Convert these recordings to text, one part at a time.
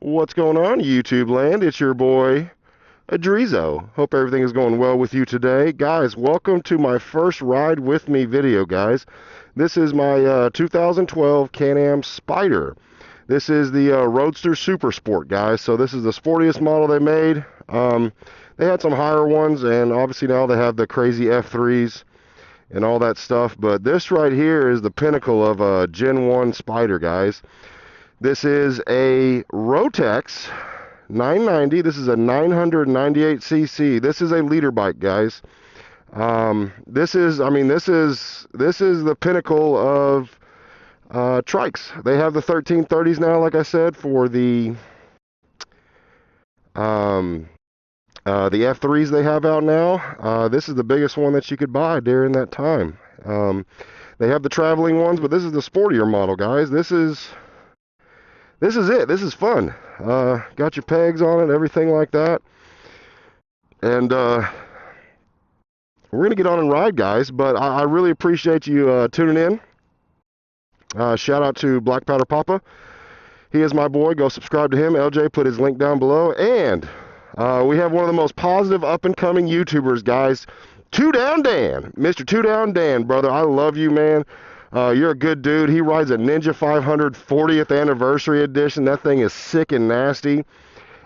What's going on, YouTube land? It's your boy, Adrizo. Hope everything is going well with you today. Guys, welcome to my first ride with me video, guys. This is my 2012 Can-Am Spyder. This is the Roadster Super Sport, guys. So this is the sportiest model they made. They had some higher ones, and obviously now they have the crazy F3s and all that stuff. But this right here is the pinnacle of a Gen 1 Spyder, guys. This is a Rotex 990. This is a 998cc. This is a leader bike, guys. This is the pinnacle of trikes. They have the 1330s now, like I said, for the F3s they have out now. This is the biggest one that you could buy during that time. They have the traveling ones, but this is the sportier model, guys. This is it. This is fun. Got your pegs on it, everything like that. And we're going to get on and ride, guys. But I really appreciate you tuning in. Shout out to Black Powder Papa. He is my boy. Go subscribe to him. LJ put his link down below. And we have one of the most positive up-and-coming YouTubers, guys. Two Down Dan. Mr. Two Down Dan, brother. I love you, man. You're a good dude. He rides a Ninja 500 40th anniversary edition. That thing is sick and nasty.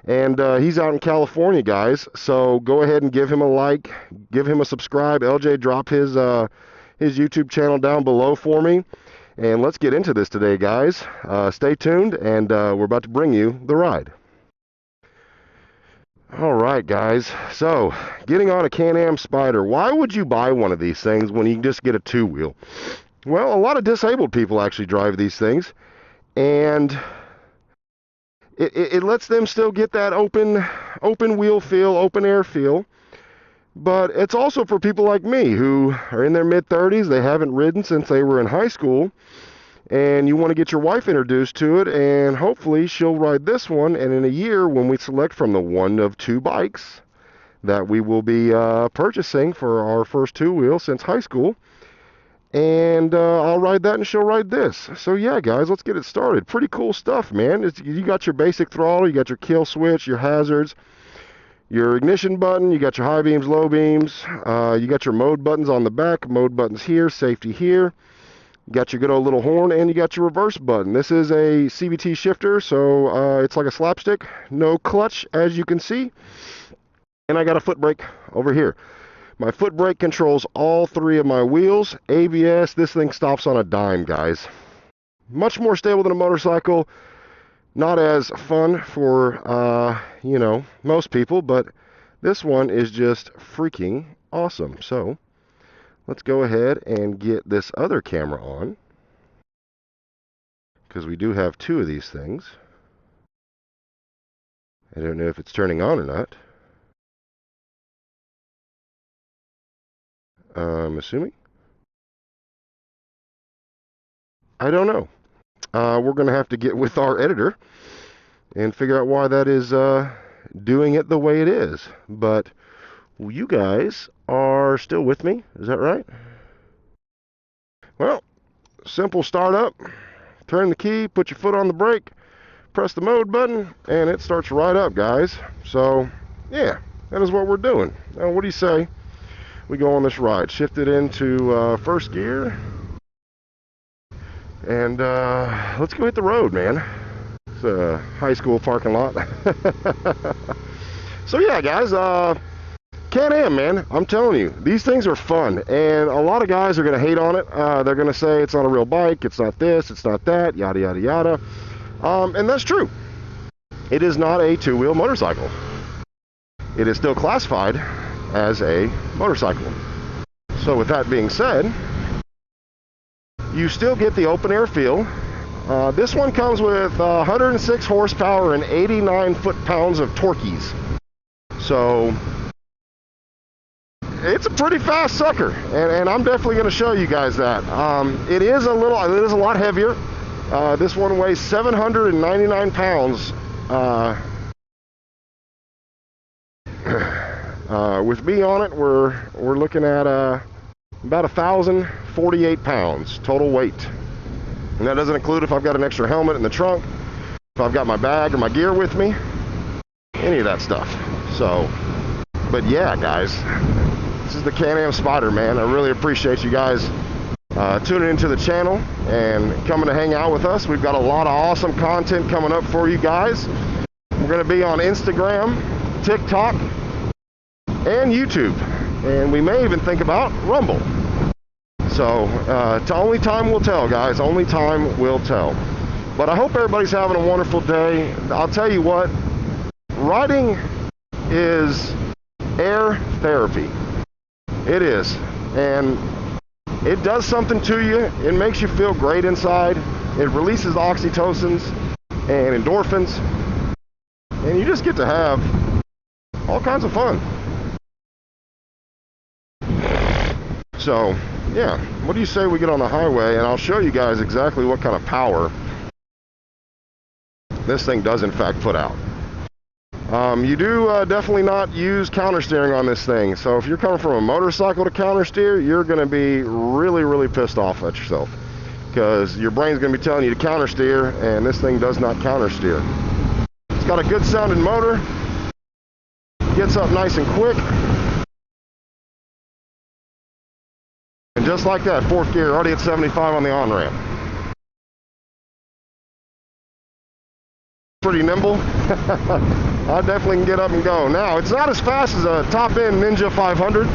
And he's out in California, guys. So go ahead and give him a like. Give him a subscribe. LJ, drop his YouTube channel down below for me. And let's get into this today, guys. Stay tuned, and we're about to bring you the ride. All right, guys. So getting on a Can-Am Spyder. Why would you buy one of these things when you can just get a two-wheel? Well, a lot of disabled people actually drive these things, and it lets them still get that open wheel feel, open air feel. But it's also for people like me who are in their mid-30s. They haven't ridden since they were in high school, and you want to get your wife introduced to it, and hopefully she'll ride this one. And in a year, when we select from the one of two bikes that we will be purchasing for our first two-wheel since high school, and I'll ride that and she'll ride this. So yeah, guys, let's get it started. Pretty cool stuff, man. You got your basic throttle, you got your kill switch, your hazards, your ignition button, you got your high beams, low beams, you got your mode buttons on the back, mode buttons here, safety here. You got your good old little horn, and you got your reverse button. This is a CVT shifter, so it's like a slapstick. No clutch, as you can see. And I got a foot brake over here. My foot brake controls all three of my wheels. ABS, this thing stops on a dime, guys. Much more stable than a motorcycle. Not as fun for, most people, but this one is just freaking awesome. So let's go ahead and get this other camera on, because we do have two of these things. I don't know if it's turning on or not. I'm assuming. I don't know. We're going to have to get with our editor and figure out why that is doing it the way it is. But you guys are still with me. Is that right? Well, simple startup. Turn the key, put your foot on the brake, press the mode button, and it starts right up, guys. So, yeah, that is what we're doing. Now, what do you say? We go on this ride. Shift it into first gear. And let's go hit the road, man. It's a high school parking lot. So yeah, guys, Can-Am, man. I'm telling you, these things are fun. And a lot of guys are going to hate on it. They're going to say it's not a real bike. It's not this. It's not that. Yada, yada, yada. And that's true. It is not a two-wheel motorcycle. It is still classified as a motorcycle. So with that being said, you still get the open air feel. This one comes with 106 horsepower and 89 foot-pounds of torqueys. So it's a pretty fast sucker, and I'm definitely going to show you guys that. It is a lot heavier. This one weighs 799 pounds. With me on it, we're looking at about 1,048 pounds total weight, and that doesn't include if I've got an extra helmet in the trunk. if I've got my bag or my gear with me, any of that stuff. So, but yeah, guys, this is the Can-Am Spider, man. I really appreciate you guys tuning into the channel and coming to hang out with us. We've got a lot of awesome content coming up for you guys. We're going to be on Instagram, TikTok, and YouTube, and we may even think about Rumble. So only time will tell, guys. Only time will tell. But I hope everybody's having a wonderful day. I'll tell you what, riding is air therapy. It is. And it does something to you. It makes you feel great inside. It releases oxytocins and endorphins. And you just get to have all kinds of fun. So, yeah, what do you say we get on the highway and I'll show you guys exactly what kind of power this thing does in fact put out. You do definitely not use counter steering on this thing. So if you're coming from a motorcycle to counter steer, you're going to be really, really pissed off at yourself, because your brain's going to be telling you to counter steer, and this thing does not counter steer. It's got a good sounding motor, gets up nice and quick, and just like that, fourth gear, already at 75 on the on-ramp. Pretty nimble. I definitely can get up and go. Now, it's not as fast as a top-end Ninja 500.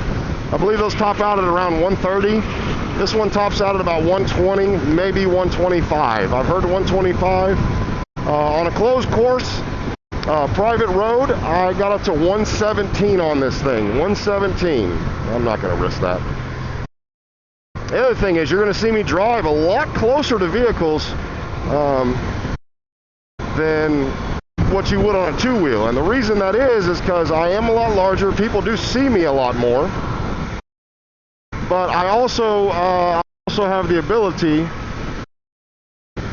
I believe those top out at around 130. This one tops out at about 120, maybe 125. I've heard 125. On a closed course, private road, I got up to 117 on this thing. 117. I'm not going to risk that. The other thing is, you're going to see me drive a lot closer to vehicles than what you would on a two-wheel, and the reason that is because I am a lot larger. People do see me a lot more, but I also have the ability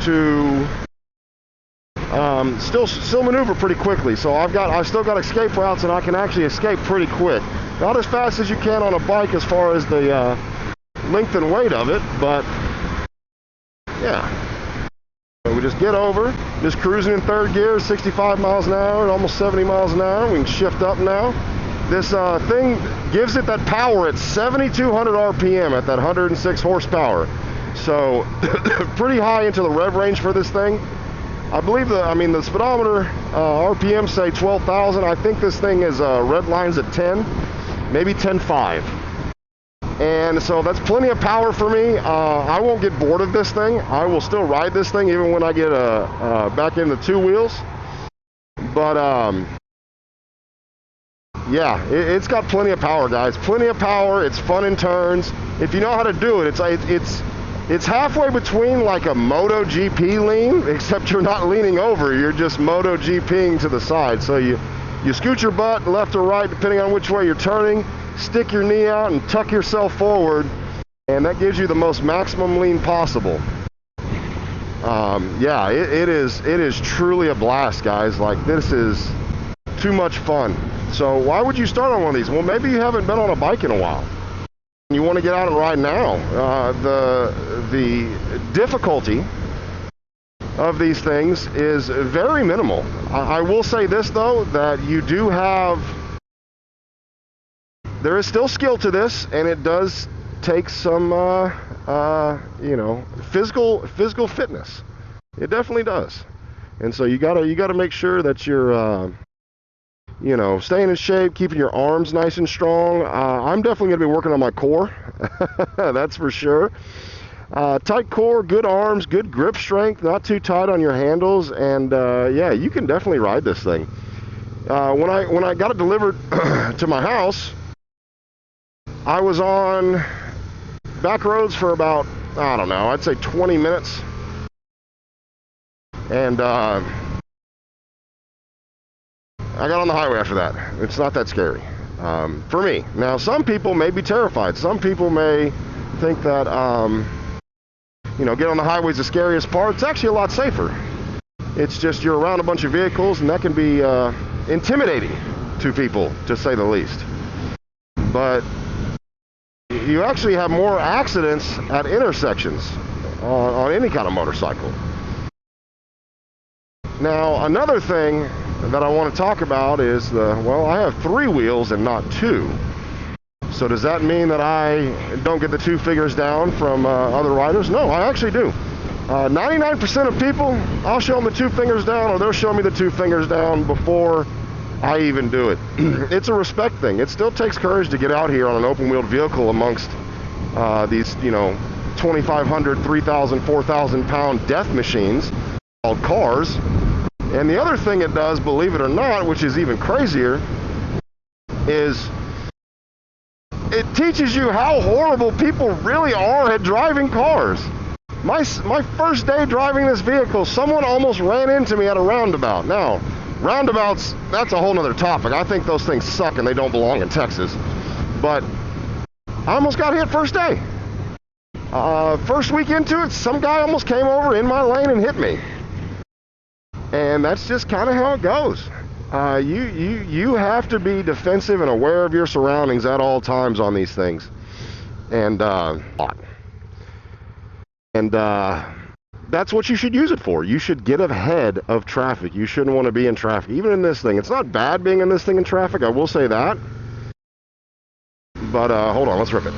to still maneuver pretty quickly. So I still got escape routes, and I can actually escape pretty quick. Not as fast as you can on a bike as far as the length and weight of it, but yeah. So we just get over, just cruising in third gear, 65 miles an hour, almost 70 miles an hour. We can shift up now. This thing gives it that power at 7,200 RPM at that 106 horsepower. So pretty high into the rev range for this thing. I believe the speedometer RPM say 12,000. I think this thing is red lines at 10, maybe 10.5. And so that's plenty of power for me. I won't get bored of this thing. I will still ride this thing even when I get back into two wheels. But yeah, it's got plenty of power, guys. Plenty of power. It's fun in turns. If you know how to do it, it's halfway between like a MotoGP lean, except you're not leaning over. You're just MotoGPing to the side. So you scoot your butt left or right depending on which way you're turning. Stick your knee out and tuck yourself forward, and that gives you the most maximum lean possible. Yeah, it is truly a blast, guys. Like, this is too much fun. So why would you start on one of these? Well, maybe you haven't been on a bike in a while. You want to get out and ride now. The difficulty of these things is very minimal. I will say this, though, that you do have... There is still skill to this, and it does take some, physical fitness. It definitely does. And so you gotta make sure that you're, staying in shape, keeping your arms nice and strong. I'm definitely gonna be working on my core. That's for sure. Tight core, good arms, good grip strength, not too tight on your handles, and yeah, you can definitely ride this thing. When I got it delivered to my house, I was on back roads for about, I don't know, I'd say 20 minutes. And I got on the highway after that. It's not that scary for me. Now, some people may be terrified. Some people may think that, getting on the highway is the scariest part. It's actually a lot safer. It's just you're around a bunch of vehicles, and that can be intimidating to people, to say the least. But you actually have more accidents at intersections on any kind of motorcycle. Now, another thing that I want to talk about is well, I have 3 wheels and not 2. So does that mean that I don't get the 2 fingers down from other riders? No, I actually do. 99% of people, I'll show them the 2 fingers down, or they'll show me the 2 fingers down before I even do it. It's a respect thing. It still takes courage to get out here on an open-wheeled vehicle amongst these, 2,500, 3,000, 4,000 pound death machines called cars. And the other thing it does, believe it or not, which is even crazier, is it teaches you how horrible people really are at driving cars. My first day driving this vehicle, someone almost ran into me at a roundabout. Now, roundabouts, that's a whole nother topic. I think those things suck and they don't belong in Texas. But I almost got hit first day. First week into it, some guy almost came over in my lane and hit me. And that's just kind of how it goes. You have to be defensive and aware of your surroundings at all times on these things. And that's what you should use it for. You should get ahead of traffic. You shouldn't want to be in traffic. Even in this thing. It's not bad being in this thing in traffic, I will say that. But hold on, let's rip it.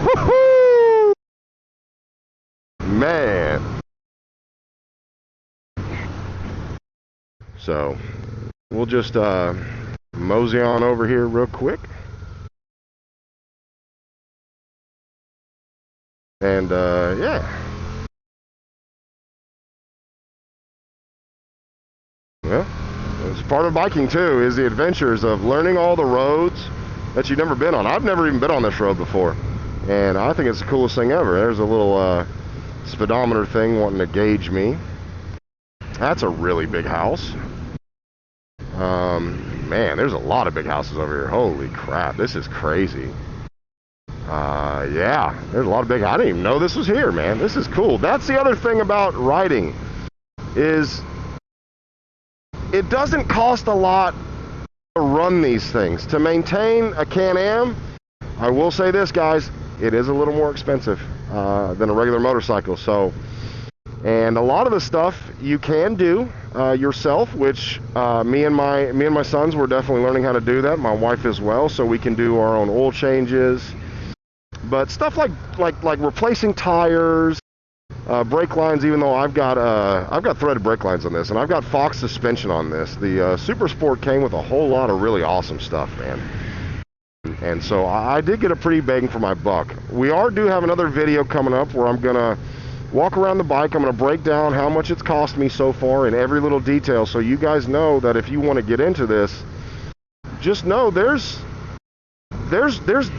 Woohoo! Man. So, we'll just mosey on over here real quick. And yeah. Well, it's part of biking too, is the adventures of learning all the roads that you've never been on. I've never even been on this road before, and I think it's the coolest thing ever. There's a little speedometer thing wanting to gauge me. That's a really big house. Man, there's a lot of big houses over here. Holy crap, this is crazy. Yeah, there's a lot of big, I didn't even know this was here, man. This is cool. That's the other thing about riding, is it doesn't cost a lot to run these things. To maintain a Can-Am, I will say this, guys, it is a little more expensive than a regular motorcycle. So, and a lot of the stuff you can do yourself, which me and my sons were definitely learning how to do that. My wife as well, so we can do our own oil changes. But stuff like replacing tires, brake lines. Even though I've got threaded brake lines on this, and I've got Fox suspension on this. The Super Sport came with a whole lot of really awesome stuff, man. And so I did get a pretty bang for my buck. We do have another video coming up where I'm gonna walk around the bike. I'm gonna break down how much it's cost me so far in every little detail, so you guys know that if you want to get into this, just know there's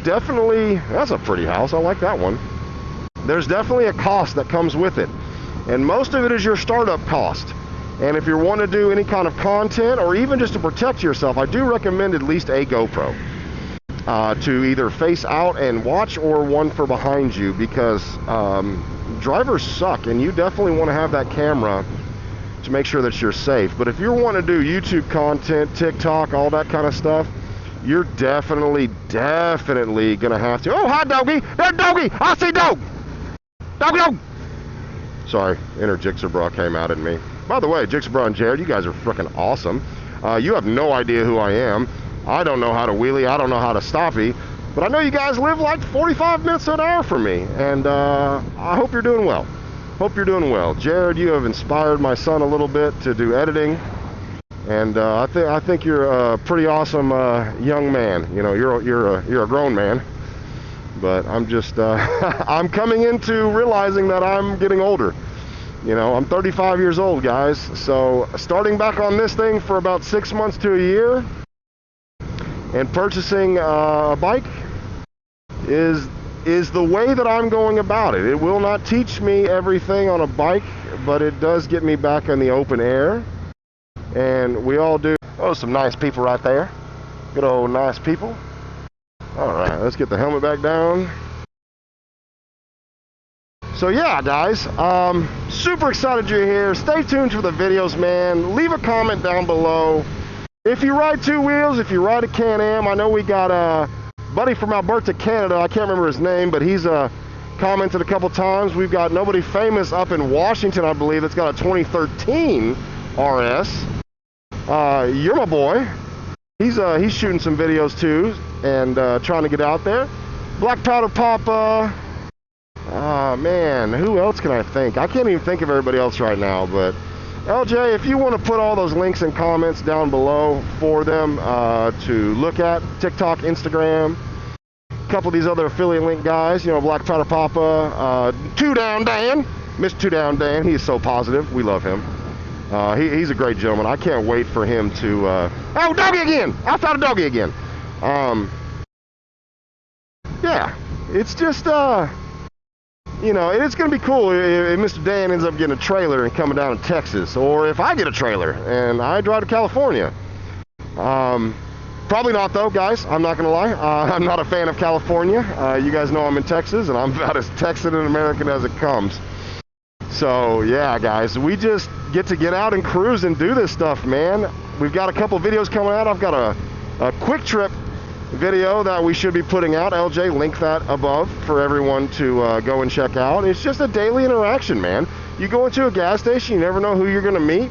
definitely, that's a pretty house. I like that one. There's definitely a cost that comes with it, and most of it is your startup cost. And if you're wanting to do any kind of content, or even just to protect yourself, I do recommend at least a GoPro to either face out and watch, or one for behind you, because drivers suck, and you definitely want to have that camera to make sure that you're safe. But if you're wanting to do YouTube content, TikTok, all that kind of stuff, you're definitely gonna have to. Oh, hi, doggy! There, doggy! I see dog! Doggy, dog! Sorry, inner Jigsaw came out at me. By the way, Jigsaw and Jared, you guys are freaking awesome. You have no idea who I am. I don't know how to wheelie. I don't know how to stoppie. But I know you guys live like 45 minutes to an hour from me. And I hope you're doing well. Hope you're doing well. Jared, you have inspired my son a little bit to do editing. And I think you're a pretty awesome young man. You know, you're a grown man. But I'm just I'm coming into realizing that I'm getting older. You know, I'm 35 years old, guys. So starting back on this thing for about 6 months to a year, and purchasing a bike is the way that I'm going about it. It will not teach me everything on a bike, but it does get me back in the open air. And we all do. Oh, some nice people right there. Good old nice people. All right, let's get the helmet back down. So yeah, guys, super excited you're here. Stay tuned for the videos, man. Leave a comment down below. If you ride 2 wheels, if you ride a Can-Am, I know we got buddy from Alberta, Canada. I can't remember his name, but he's commented a couple times. We've got Nobody Famous up in Washington, I believe, that's got a 2013 RS. You're my boy. He's shooting some videos too, and trying to get out there. Black Powder Papa. Man, who else can I think? I can't even think of everybody else right now, but LJ, if you want to put all those links and comments down below for them to look at, TikTok, Instagram, a couple of these other affiliate link guys, you know, Black Powder Papa, Two Down Dan, Mr. Two Down Dan, he is so positive, we love him. He's a great gentleman. I can't wait for him to, oh, doggy again! I found a doggy again! Yeah, it's just, you know, it's going to be cool if Mr. Dan ends up getting a trailer and coming down to Texas, or if I get a trailer and I drive to California. Probably not though, guys. I'm not going to lie. I'm not a fan of California. You guys know I'm in Texas, and I'm about as Texan and American as it comes. So, yeah, guys, we just get out and cruise and do this stuff, man. We've got a couple videos coming out. I've got a quick trip video that we should be putting out. LJ, link that above for everyone to go and check out. It's just a daily interaction, man. You go into a gas station, you never know who you're going to meet.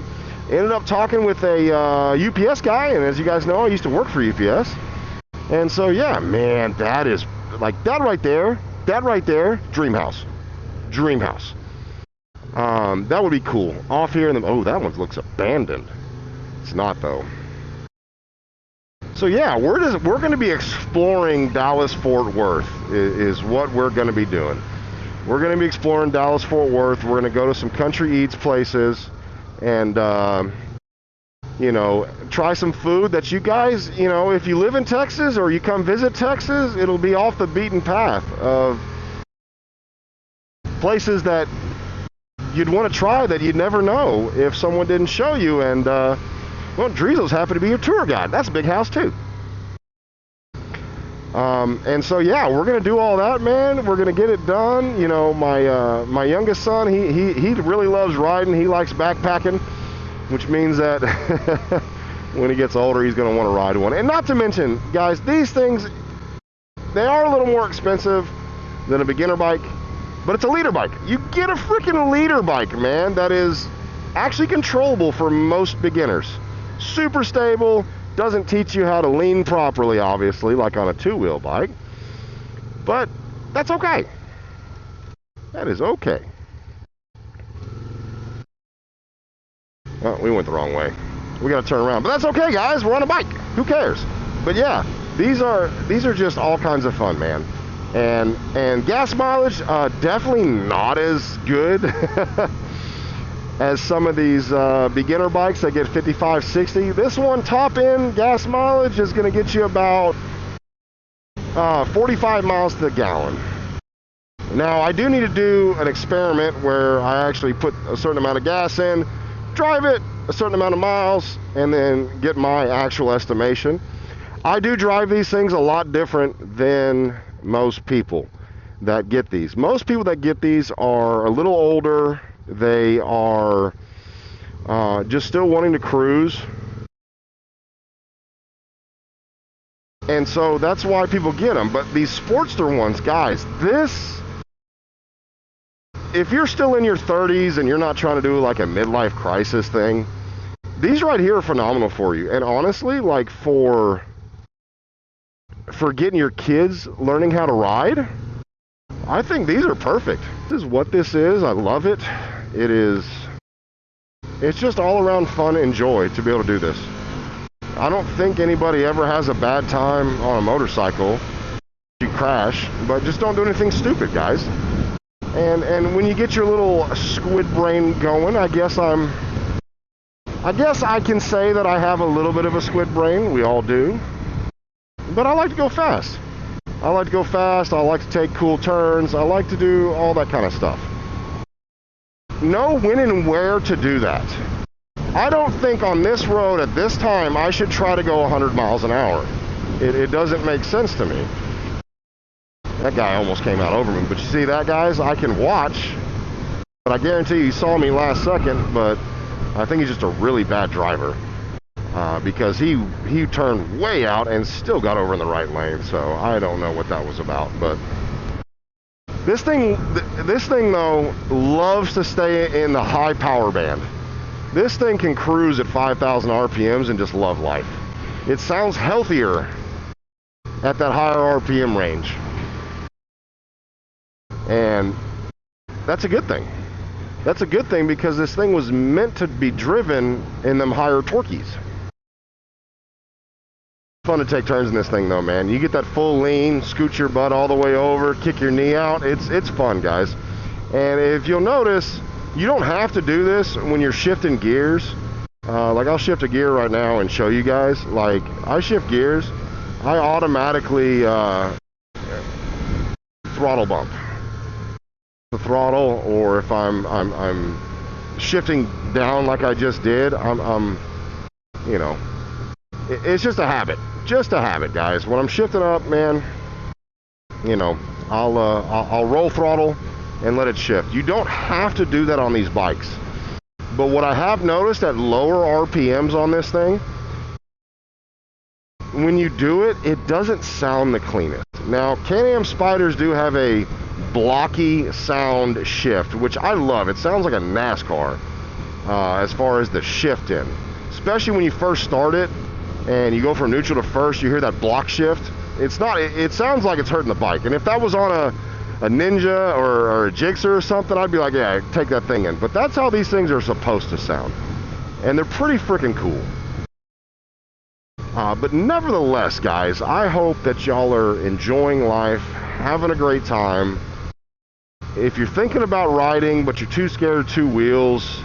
Ended up talking with a UPS guy, and as you guys know, I used to work for UPS. And so, yeah, man, that is, like, that right there, dream house. Dream house. That would be cool. Off here in the, oh, that one looks abandoned. It's not, though. So yeah, we're going to be exploring Dallas-Fort Worth is what we're going to be doing. We're going to be exploring Dallas-Fort Worth. We're going to go to some country eats places and, you know, try some food that you guys, you know, if you live in Texas or you come visit Texas, it'll be off the beaten path of places that you'd want to try that you'd never know if someone didn't show you. And, well, Driezels happen to be your tour guide. That's a big house, too. And so, yeah, we're going to do all that, man. We're going to get it done. You know, my youngest son, he really loves riding. He likes backpacking, which means that when he gets older, he's going to want to ride one. And not to mention, guys, these things, they are a little more expensive than a beginner bike, but it's a leader bike. You get a freaking leader bike, man, that is actually controllable for most beginners. Super stable, doesn't teach you how to lean properly, obviously, like on a two-wheel bike, but that's okay. That is okay. Oh, we went the wrong way. We got to turn around, but that's okay, guys. We're on a bike. Who cares? But yeah, these are just all kinds of fun, man. And gas mileage, definitely not as good as some of these beginner bikes that get 55, 60. This one, top end gas mileage, is going to get you about 45 miles to the gallon. Now, I do need to do an experiment where I actually put a certain amount of gas in, drive it a certain amount of miles, and then get my actual estimation. I do drive these things a lot different than most people that get these. Most people that get these are a little older. They are just still wanting to cruise. And so that's why people get them. But these Sportster ones, guys, this, if you're still in your 30s and you're not trying to do like a midlife crisis thing, these right here are phenomenal for you. And honestly, like for getting your kids learning how to ride, I think these are perfect. This is what this is. I love it. It's just all around fun and joy to be able to do this. I don't think anybody ever has a bad time on a motorcycle. You crash, but just don't do anything stupid, guys. And when you get your little squid brain going, I guess I can say that I have a little bit of a squid brain. We all do. But I like to go fast. I like to take cool turns. I like to do all that kind of stuff. Know when and where to do that. I don't think on this road at this time I should try to go 100 miles an hour. It doesn't make sense to me. That guy almost came out over me. But you see that, guys? I can watch. But I guarantee you he saw me last second, but I think he's just a really bad driver. because he turned way out and still got over in the right lane. So I don't know what that was about, but this thing though loves to stay in the high power band. This thing can cruise at 5,000 RPMs and just love life. It sounds healthier at that higher RPM range, and that's a good thing. That's a good thing because this thing was meant to be driven in them higher torqueys. Fun to take turns in this thing though, man. You get that full lean, scoot your butt all the way over, kick your knee out. It's fun, guys. And if you'll notice, you don't have to do this when you're shifting gears. Like I'll shift a gear right now and show you guys. Like I shift gears, I automatically throttle bump the throttle, or if I'm shifting down like I just did, I'm you know, it's just a habit. Just a habit, guys. When I'm shifting up, man, you know, I'll roll throttle and let it shift. You don't have to do that on these bikes. But what I have noticed at lower RPMs on this thing, when you do it, it doesn't sound the cleanest. Now, Can-Am Spyders do have a blocky sound shift, which I love. It sounds like a NASCAR as far as the shift in. Especially when you first start it and you go from neutral to first, you hear that block shift. It sounds like it's hurting the bike. And if that was on a Ninja or a Gixxer or something, I'd be like, yeah, take that thing in. But that's how these things are supposed to sound. And they're pretty freaking cool. But nevertheless, guys, I hope that y'all are enjoying life, having a great time. If you're thinking about riding, but you're too scared of two wheels,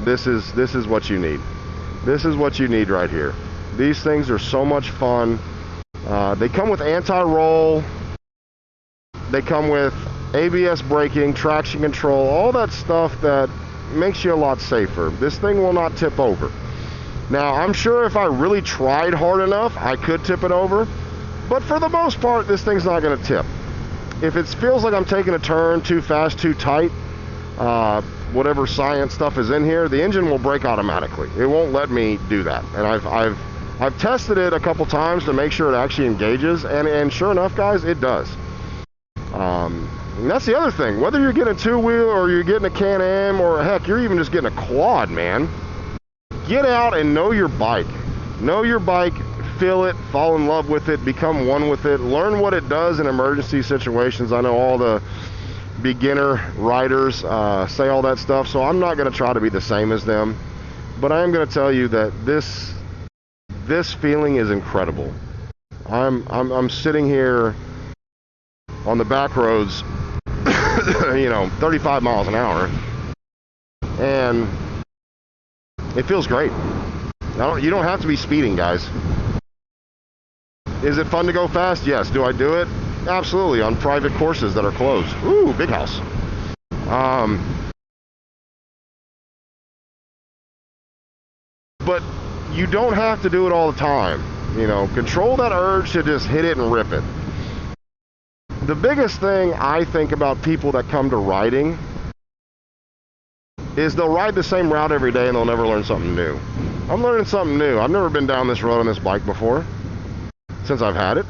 this is what you need. This is what you need right here. These things are so much fun. They come with anti-roll. They come with ABS braking, traction control, all that stuff that makes you a lot safer. This thing will not tip over. Now, I'm sure if I really tried hard enough, I could tip it over. But for the most part, this thing's not going to tip. If it feels like I'm taking a turn too fast, too tight, whatever science stuff is in here, the engine will brake automatically. It won't let me do that. And I've tested it a couple times to make sure it actually engages, and sure enough, guys, it does. And that's the other thing. Whether you're getting a two-wheel or you're getting a Can-Am, or heck, you're even just getting a quad, man. Get out and know your bike. Know your bike, feel it, fall in love with it, become one with it, learn what it does in emergency situations. I know all the beginner riders say all that stuff, so I'm not going to try to be the same as them. But I am going to tell you that this feeling is incredible. I'm sitting here on the back roads, you know, 35 miles an hour, and it feels great. You don't have to be speeding, guys. Is it fun to go fast? Yes. Do I do it? Absolutely, on private courses that are closed. Ooh, big house. But you don't have to do it all the time. You know, control that urge to just hit it and rip it. The biggest thing I think about people that come to riding is they'll ride the same route every day and they'll never learn something new. I'm learning something new. I've never been down this road on this bike before since I've had it.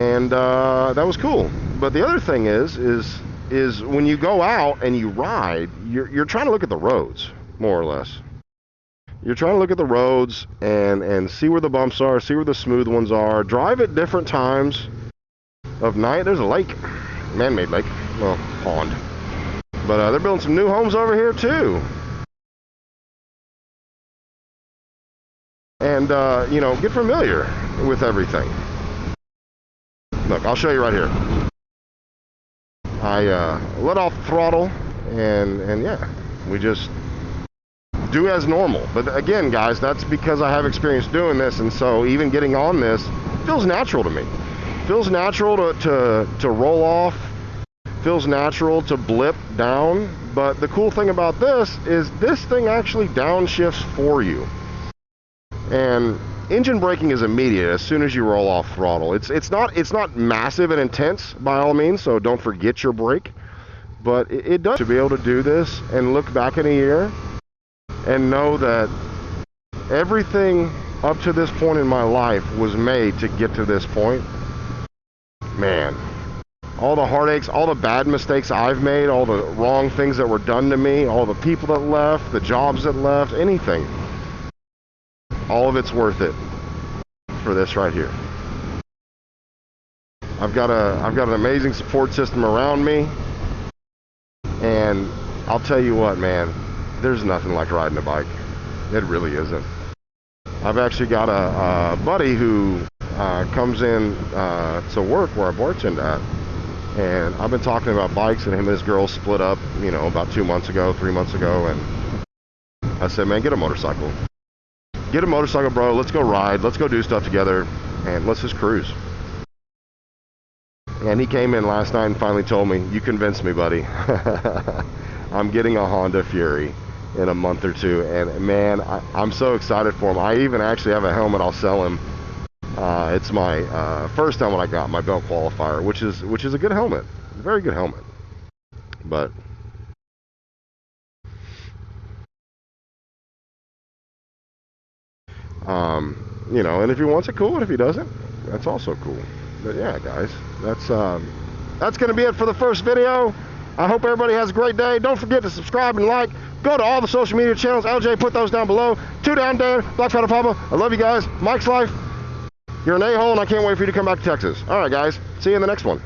And that was cool. But the other thing is when you go out and you ride, you're trying to look at the roads, more or less. You're trying to look at the roads and see where the bumps are, see where the smooth ones are. Drive at different times of night. There's a lake, man-made lake, well, pond. But they're building some new homes over here too. And, you know, get familiar with everything. Look, I'll show you right here. I let off the throttle and yeah, we just do as normal. But again, guys, that's because I have experience doing this, and so even getting on this feels natural to me. Feels natural to roll off. Feels natural to blip down. But the cool thing about this is this thing actually downshifts for you. And engine braking is immediate as soon as you roll off throttle. It's not massive and intense by all means, so don't forget your brake. But it does. To be able to do this and look back in a year and know that everything up to this point in my life was made to get to this point. Man, all the heartaches, all the bad mistakes I've made, all the wrong things that were done to me, all the people that left, the jobs that left, anything, all of it's worth it for this right here. I've got an amazing support system around me, and I'll tell you what, man, there's nothing like riding a bike. It really isn't. I've actually got a buddy who comes in to work where I bartend at, and I've been talking about bikes, and him and his girl split up, you know, about 2 months ago, 3 months ago, and I said, man, get a motorcycle. Get a motorcycle, bro. Let's go ride. Let's go do stuff together, and let's just cruise. And he came in last night and finally told me, you convinced me, buddy. I'm getting a Honda Fury in a month or two, and man, I'm so excited for him. I even actually have a helmet I'll sell him. It's my first helmet I got, my belt qualifier, which is a good helmet, a very good helmet. But you know, and if he wants it, cool, and if he doesn't, that's also cool. But yeah, guys, that's gonna be it for the first video. I hope everybody has a great day. Don't forget to subscribe and like. Go to all the social media channels. LJ, put those down below. 2 Down Dan, Black Powder Papa. I love you guys. Mike's Life. You're an a-hole, and I can't wait for you to come back to Texas. All right, guys. See you in the next one.